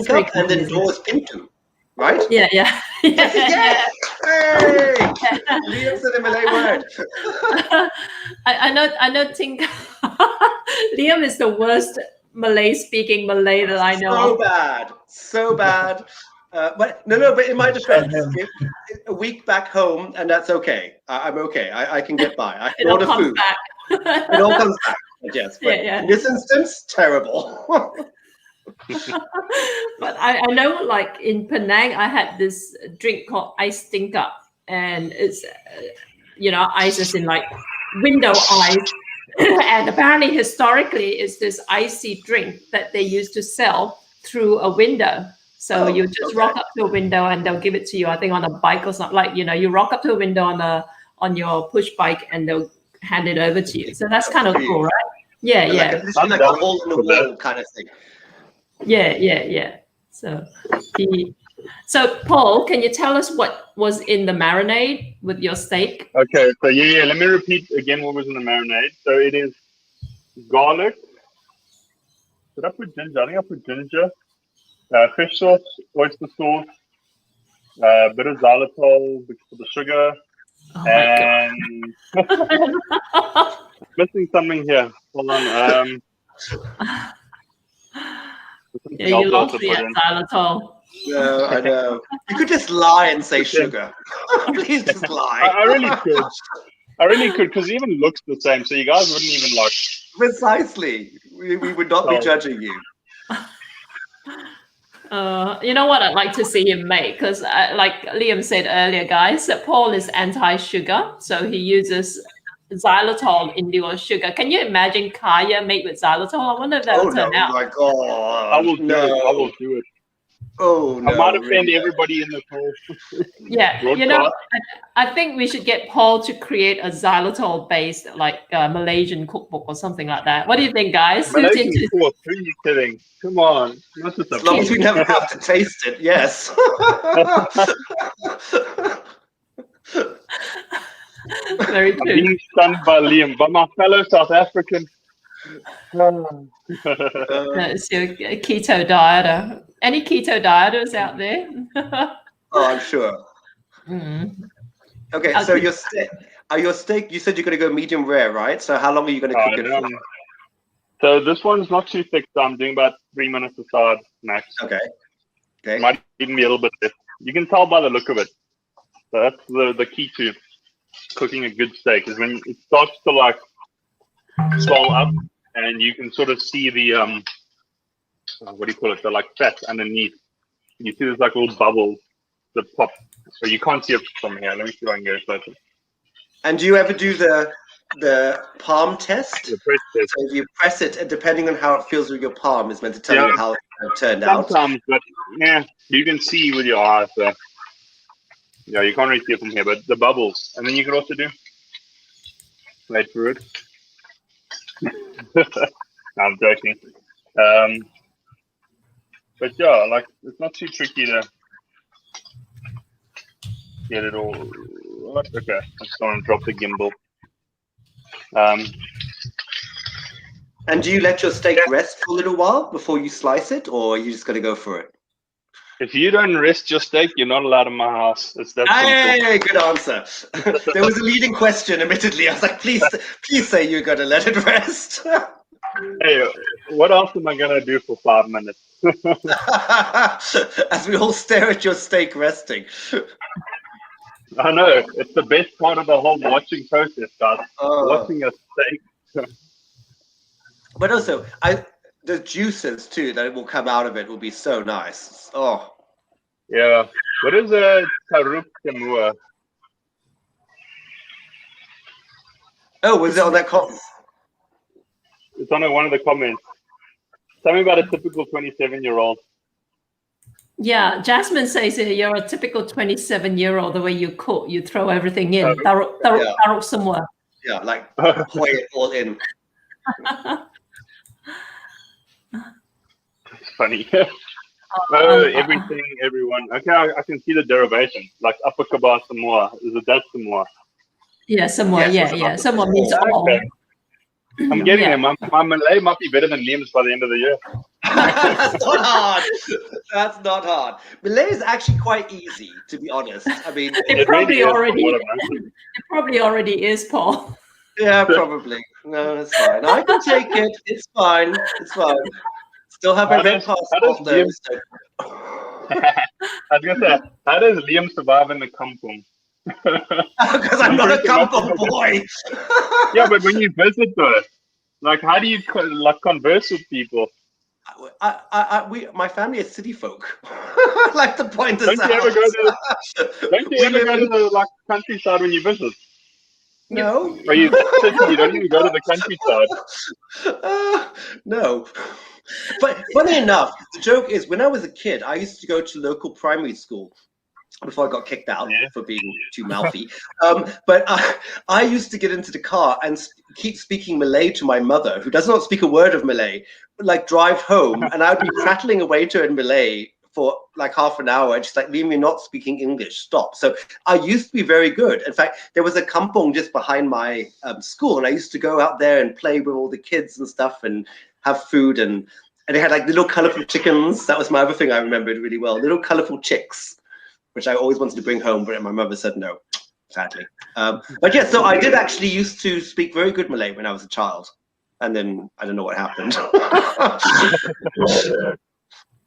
tingkap and then door is pintu, right? Yeah. Yes! Hey! Liam said a Malay word. I know tingkap. Liam is the worst Malay-speaking Malay that I know. So bad. But in my defense, a week back home, and that's okay. I'm okay. I can get by. I can order food. Back. It all comes back. Yes. But in this instance, terrible. But I know, like in Penang, I had this drink called ice tingkap, and it's ice is in like window ice. And apparently, historically, it's this icy drink that they used to sell through a window. So you just rock up to a window and they'll give it to you, I think, on a bike or something. Like, you rock up to a window on your push bike and they'll hand it over to you. So that's kind of cool, right? Yeah. Like a hole in the wall kind of thing. Yeah. So Paul, can you tell us what was in the marinade with your steak? Okay, so let me repeat again what was in the marinade. So it is garlic. Did I put ginger? I think I put ginger. Fish sauce, oyster sauce, a bit of xylitol for the sugar, and missing something here. Hold on. You lost me at xylitol. No, I know. You could just lie and say sugar. Please just lie. I really could, because it even looks the same. So you guys wouldn't even like. Precisely. We would not be judging you. You know what I'd like to see him make? Because like Liam said earlier, guys, that Paul is anti-sugar. So he uses xylitol in lieu of sugar. Can you imagine kaya made with xylitol? I wonder if that'll turn out. Oh my God. I will do it. Oh no. I might offend everybody in the call. Yeah, I think we should get Paul to create a xylitol-based, like Malaysian cookbook or something like that. What do you think, guys? Malaysian cookbook? Who are you kidding? Come on. As long as we never have to taste it, yes. Very true. I'm being stunned by Liam, by my fellow South African. It's your keto dieter. Any keto dieters out there? I'm sure. Okay, so your steak, you said you're going to go medium rare, right? So how long are you going to cook it for? So this one's not too thick, so I'm doing about 3 minutes aside max. Okay. Might even be a little bit thick. You can tell by the look of it. So that's the key to cooking a good steak, is when it starts to like swell up and you can sort of see the what do you call it, the like fat underneath. You see there's like little bubbles that pop, so you can't see it from here. Let me see if I can get it closer. And do you ever do the palm test? The press test. So if you press it, and depending on how it feels with your palm, is meant to tell you how it turned out. Sometimes, but yeah, you can see with your eyes. So yeah, you can't really see it from here, but the bubbles. And then you can also do, wait for it. No, I'm joking. But yeah, like, it's not too tricky to get it all. Okay, I'm just going to drop the gimbal. And do you let your steak rest for a little while before you slice it, or are you just going to go for it? If you don't rest your steak, you're not allowed in my house. It's that simple. Hey, good answer. There was a leading question, admittedly. I was like, please say you're going to let it rest. Hey, what else am I going to do for 5 minutes? As we all stare at your steak resting. I know. It's the best part of the whole watching process, guys. Watching a steak. But also, the juices too that will come out of it will be so nice. Oh. Yeah. What is a tarup temua? Oh, was it on that comment? It's on one of the comments. Tell me about a typical 27-year-old. Yeah, Jasmine says you're a typical 27-year-old. The way you cook, you throw everything in. Tarup somewhere. Yeah, like pour it all in. It's funny. Everything, everyone. Okay, I can see the derivation. Like upper kabah semua. Is it that semua? Yeah, somewhere. Yes, Yeah. Somewhere means all. Okay. I'm getting there. My Malay might be better than Liam's by the end of the year. That's not hard. That's not hard. Malay is actually quite easy, to be honest. I mean, It probably already is, Paul. Yeah, probably. No, it's fine. I can take it. It's fine. It's fine. Still have my red passport though. I was gonna say, how does Liam survive in the kampung? Because I'm not a kampung boy. Yeah, but when you visit though, like how do you converse with people? My family is city folk. Like to point this out. Don't you ever go to the countryside when you visit? No. Are you city? You don't even go to the countryside. No. But funny enough, the joke is when I was a kid, I used to go to local primary school before I got kicked out for being too mouthy. But I used to get into the car and keep speaking Malay to my mother, who does not speak a word of Malay, but like drive home, and I would be prattling away to her in Malay for like half an hour, and she's like, Liam, you're not speaking English, stop. So I used to be very good. In fact, there was a kampong just behind my school, and I used to go out there and play with all the kids and stuff and have food, and they had like little colourful chickens. That was my other thing I remembered really well, little colourful chicks, which I always wanted to bring home, but my mother said no, sadly. But yeah, so I did actually used to speak very good Malay when I was a child, and then I don't know what happened.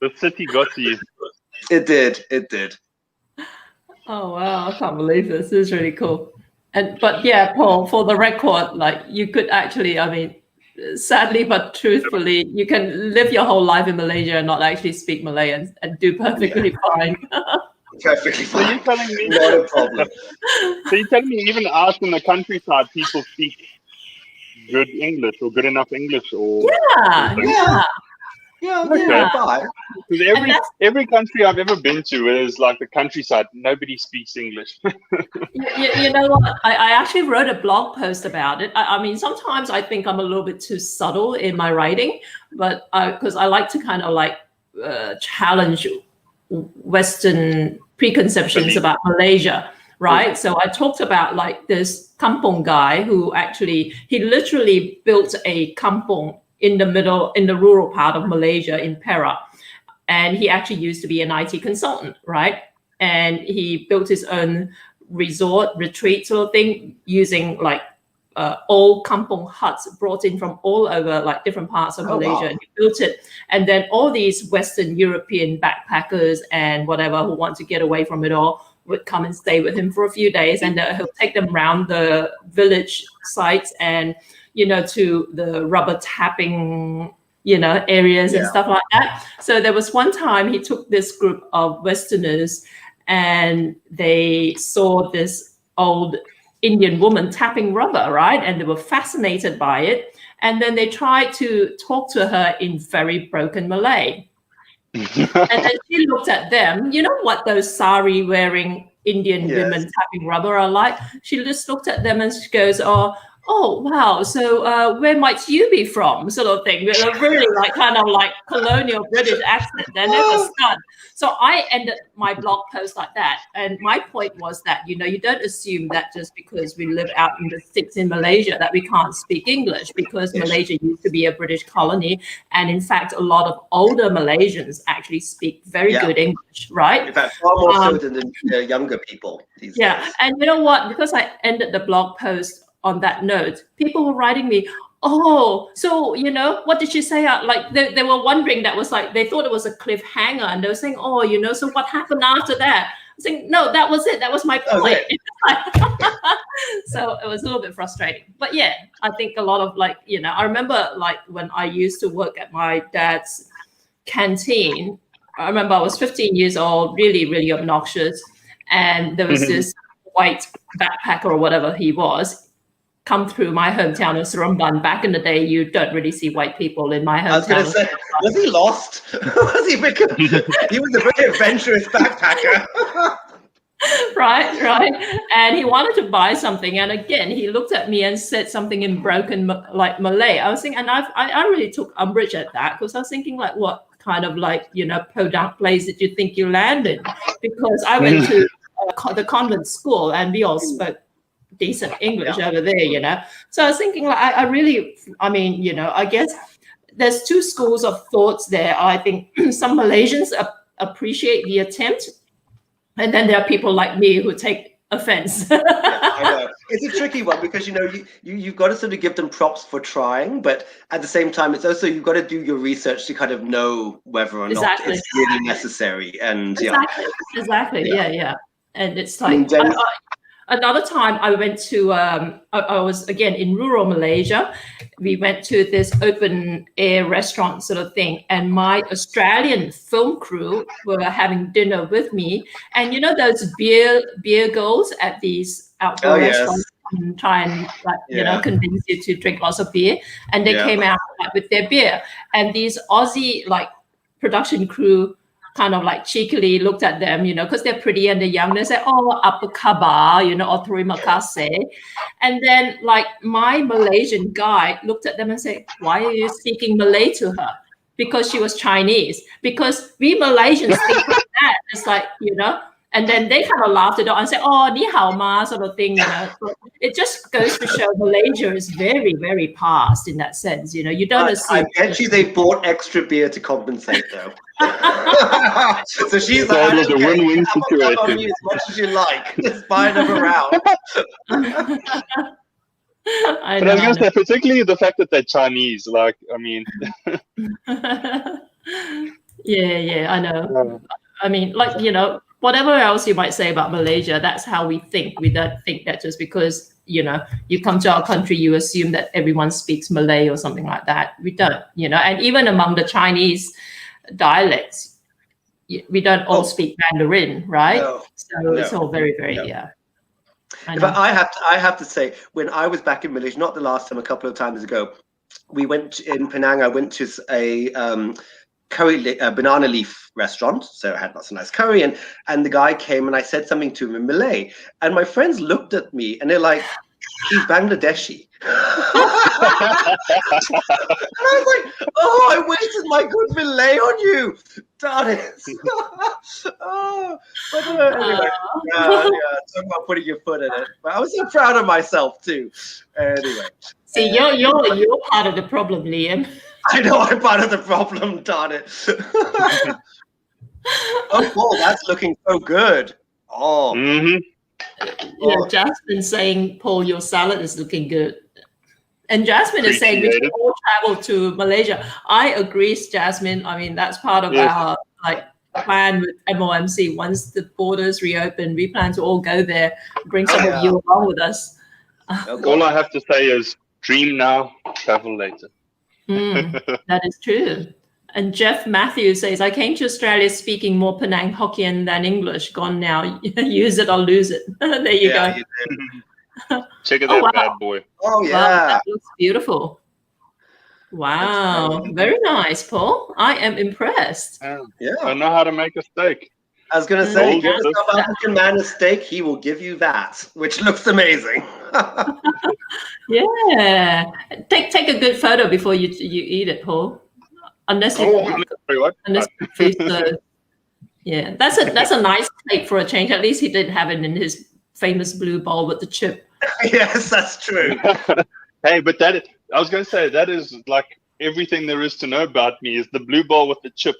The city got to you. It did. Oh wow, I can't believe this. This is really cool. But yeah, Paul, for the record, like you could actually, I mean, sadly but truthfully, you can live your whole life in Malaysia and not actually speak Malay and do perfectly fine. Perfectly fine. So you're telling me Not a problem. So you're telling me even out in the countryside, people speak good English or good enough English or Bye. Because every country I've ever been to is like the countryside. Nobody speaks English. You know what? I actually wrote a blog post about it. I mean, sometimes I think I'm a little bit too subtle in my writing, but because I like to kind of like challenge Western preconceptions about Malaysia. Right. So I talked about like this kampong guy who actually, he literally built a kampong in the rural part of Malaysia in Perak. And he actually used to be an IT consultant, right? And he built his own resort, retreat sort of thing using like old kampong huts brought in from all over like different parts of Malaysia. Wow. And he built it. And then all these Western European backpackers and whatever who want to get away from it all would come and stay with him for a few days, and he'll take them around the village sites and, you know, to the rubber tapping, you know, areas and stuff like that. So there was one time he took this group of Westerners and they saw this old Indian woman tapping rubber, right? And they were fascinated by it. And then they tried to talk to her in very broken Malay. And then she looked at them. You know what those sari wearing Indian women tapping rubber are like? She just looked at them and she goes, oh, oh wow, so where might you be from, sort of thing, with a really like kind of like colonial British accent. And it was stunned. So I ended my blog post like that. And my point was that, you know, you don't assume that just because we live out in the sticks in Malaysia that we can't speak English, because Malaysia used to be a British colony. And in fact, a lot of older Malaysians actually speak very good English, right? In fact, far more so than the younger people these days. And you know what? Because I ended the blog post on that note, people were writing me, oh, so, you know, what did you say? Like they were wondering, that was like, they thought it was a cliffhanger, and they were saying, oh, you know, so what happened after that? I was saying, no, that was it. That was my point. So it was a little bit frustrating. But yeah, I think a lot of like, you know, I remember like when I used to work at my dad's canteen, I remember I was 15 years old, really, really obnoxious. And there was this white backpacker or whatever he was, come through my hometown of Seremban. Back in the day, you don't really see white people in my hometown. I was going to say, was he lost? Was he because he was a very adventurous backpacker? Right. And he wanted to buy something. And again, he looked at me and said something in broken like Malay. I was thinking, and I really took umbrage at that, because I was thinking like, what kind of like, you know, podunk place did you think you landed? Because I went to the convent school and we all spoke decent English over there, you know. So I was thinking like, I mean, you know, I guess there's two schools of thoughts there. I think some Malaysians appreciate the attempt, and then there are people like me who take offense. I know. It's a tricky one, because, you know, you've got to sort of give them props for trying, but at the same time, it's also, you've got to do your research to kind of know whether or not it's really necessary. And Exactly. Yeah. And it's like, another time I went to, I was again in rural Malaysia. We went to this open air restaurant sort of thing, and my Australian film crew were having dinner with me. And you know those beer girls at these outdoor restaurants and try and like, you know, convince you to drink lots of beer. And they came out like, with their beer, and these Aussie like production crew kind of like cheekily looked at them, you know, because they're pretty and they're young. They said, oh, apa khabar, you know, or terima kasih. And then like my Malaysian guy looked at them and said, why are you speaking Malay to her? Because she was Chinese. Because we Malaysians think like that. It's like, you know, and then they kind of laughed it off and said, oh, ni hao ma, sort of thing, you know. So it just goes to show Malaysia is very, very past in that sense, you know. You don't assume. I bet you they bought extra beer to compensate, though. So she's like, it was a win-win situation. On you as much as you like. Just buy another round. I was going to say, particularly the fact that they're Chinese, like, I mean. Yeah, I know. I mean, like, you know, whatever else you might say about Malaysia, that's how we think. We don't think that just because, you know, you come to our country, you assume that everyone speaks Malay or something like that. We don't, you know, and even among the Chinese dialects, we don't all speak Mandarin, right? So it's all very, very, But I have to say, when I was back in Malaysia, not the last time, a couple of times ago, we went in Penang. I went to a banana leaf restaurant, so I had lots of nice curry, and the guy came and I said something to him in Malay, and my friends looked at me and they're like, he's Bangladeshi. And I was like, oh, I wasted my good Malay on you, darn it. Anyway, talk about putting your foot in it. But I was so proud of myself too. Anyway, see, you're part of the problem, Liam. I know I'm part of the problem, darn it. Oh, Paul, that's looking so good. Oh. Yeah, Jasmine saying, Paul, your salad is looking good. And Jasmine is saying we should all travel to Malaysia. I agree, Jasmine. I mean, that's part of our like plan with MOMC. Once the borders reopen, we plan to all go there, bring some of you along with us. All I have to say is dream now, travel later. That is true. And Jeff Matthews says, I came to Australia speaking more Penang Hokkien than English. Gone now. Use it or lose it. There you go. You check it out, bad boy. Oh, yeah. Wow, that looks beautiful. Wow. Very nice, Paul. I am impressed. Yeah. I know how to make a steak. I was going to say, give a South African man a steak, he will give you that, which looks amazing. Yeah. Take a good photo before you eat it, Paul. Unless you freeze the. Yeah, that's a nice plate for a change. At least he didn't have it in his famous blue bowl with the chip. Yes, that's true. Hey, but I was going to say, that is like everything there is to know about me is the blue bowl with the chip.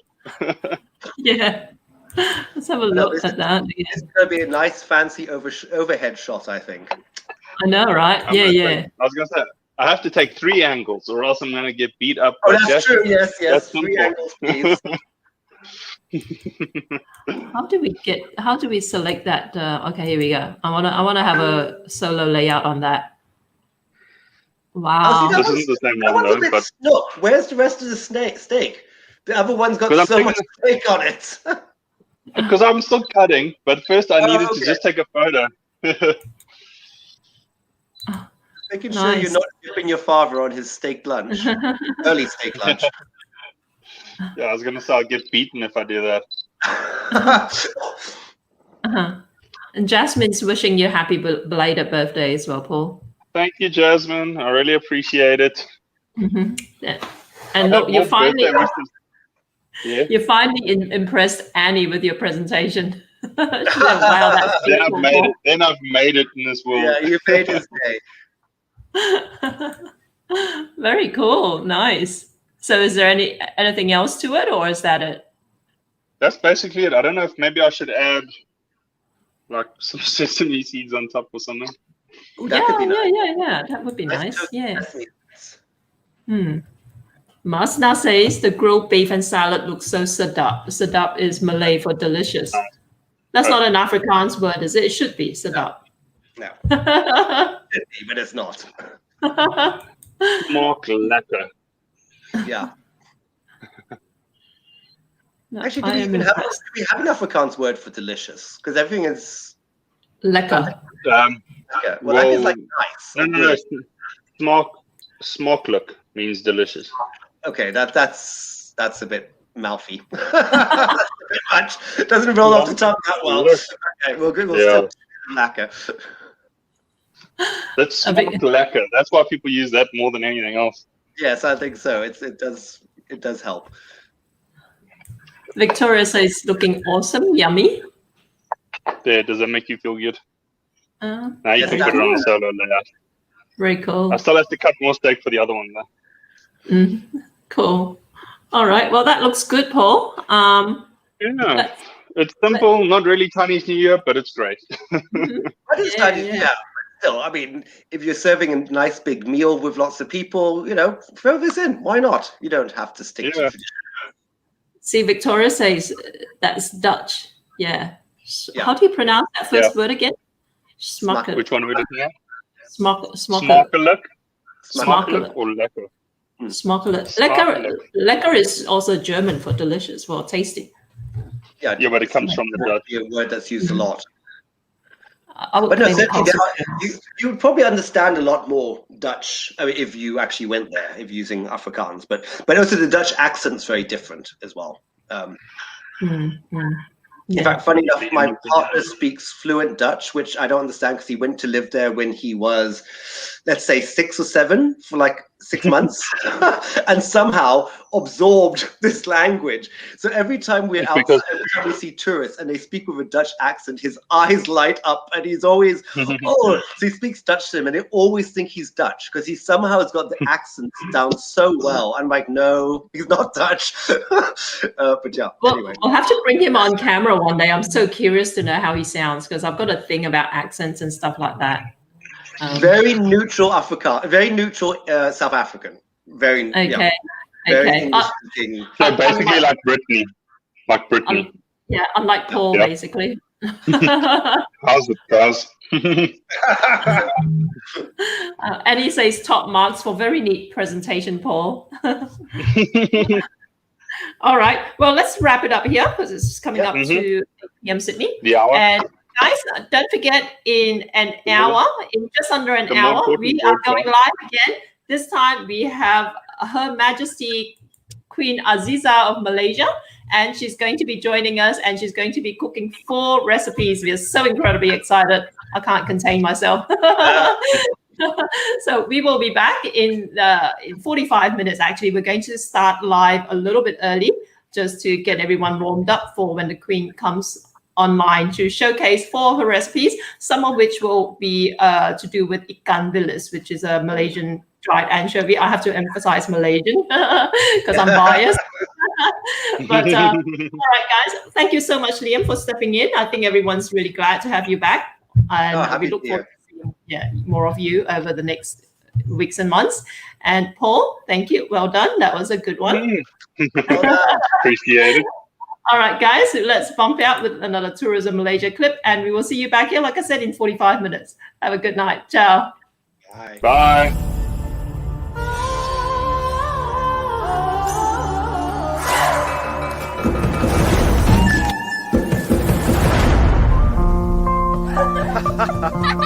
Yeah. Let's have a look at that. Yeah. It's going to be a nice, fancy overhead shot, I think. I know, right? Yeah. I was going to say, I have to take 3 angles or else I'm going to get beat up. Oh, that's true. Yes. That's 3 angles, please. How do we select that? Okay, here we go. I wanna have a solo layout on that. Wow. This isn't the same one one's though, a bit but snook. Where's the rest of the steak? The other one's got so much steak on it. because I'm still cutting, but first I needed to just take a photo. Making sure you're not dipping your father on his steak lunch, early steak lunch. Yeah, I was gonna say I'll get beaten if I do that. And Jasmine's wishing you happy belated birthday as well, Paul. Thank you, Jasmine. I really appreciate it. Yeah. And look, you finally impressed Annie with your presentation. Wow, that's then I've made it in this world. Yeah, you made his day. Very cool. Nice. So is there anything else to it, or is that it? That's basically it. I don't know if maybe I should add like some sesame seeds on top or something. Ooh, that could be nice. Yeah. That would be nice. Yeah. Masna says the grilled beef and salad looks so sadap. Sadap is Malay for delicious. That's not an Afrikaans word, is it? It should be sadap. No. Should be, but it's not. Smaak lekker. Yeah. No, actually, do we have an Afrikaans word for delicious? Because everything is lekker. Well, that is like nice. No. Smaaklik means delicious. Okay, that's a bit mouthy. That's a bit much. It doesn't roll off the tongue that well. Okay, well, good. We'll still lekker. That's lekker. That's why people use that more than anything else. Yes, I think so. It does help. Victoria says looking awesome, yummy. There, does that make you feel good? Now you can Yes, put it on the solo layout. Very cool. I still have to cut more steak for the other one though. Cool. All right. Well, that looks good, Paul. Yeah, it's simple, not really Chinese New Year, but it's great. What is Chinese? Yeah. Still, I mean, if you're serving a nice big meal with lots of people, throw this in. Why not? You don't have to stick to tradition. See, Victoria says that's Dutch. Yeah. How do you pronounce that first word again? Smaken. Which one are we looking at? Smaken. Smaken or lekker? Smaken. Lekker is also German for delicious, for tasty. Yeah, but it comes from the Dutch. A word that's used a lot. But no, you would probably understand a lot more Dutch. I mean, if you actually went there, if you're using Afrikaans, but also the Dutch accent's very different as well. In fact, funny enough, my partner speaks fluent Dutch, which I don't understand because he went to live there when he was, let's say, 6 or 7 for like 6 months, and somehow absorbed this language. So every time we're outside, every time we see tourists and they speak with a Dutch accent, his eyes light up, and he's always, so he speaks Dutch to him, and they always think he's Dutch because he somehow has got the accent down so well. I'm like, no, he's not Dutch. But yeah, anyway. I'll have to bring him on camera one day. I'm so curious to know how he sounds because I've got a thing about accents and stuff like that. Very neutral very neutral South African. Very okay. Very English-speaking. So basically, like Brittany. Unlike Paul, basically. How's it, guys? And he says top marks for very neat presentation, Paul. All right. Well, let's wrap it up here because it's coming up to PM Sydney. The hour. And guys, don't forget in just under an hour, we are going live again. This time we have Her Majesty Queen Aziza of Malaysia, and she's going to be joining us, and she's going to be cooking 4 recipes. We are so incredibly excited. I can't contain myself. So we will be back in 45 minutes. Actually, we're going to start live a little bit early just to get everyone warmed up for when the Queen comes online to showcase 4 of her recipes, some of which will be to do with ikan bilis, which is a Malaysian dried anchovy. I have to emphasize Malaysian because I'm biased. But all right, guys, thank you so much, Liam, for stepping in. I think everyone's really glad to have you back, and we look forward to seeing more of you over the next weeks and months. And Paul, thank you. Well done. That was a good one. Appreciate it. All right, guys, so let's bump out with another Tourism Malaysia clip, and we will see you back here, like I said, in 45 minutes. Have a good night. Ciao. Bye. Bye. Ha ha ha!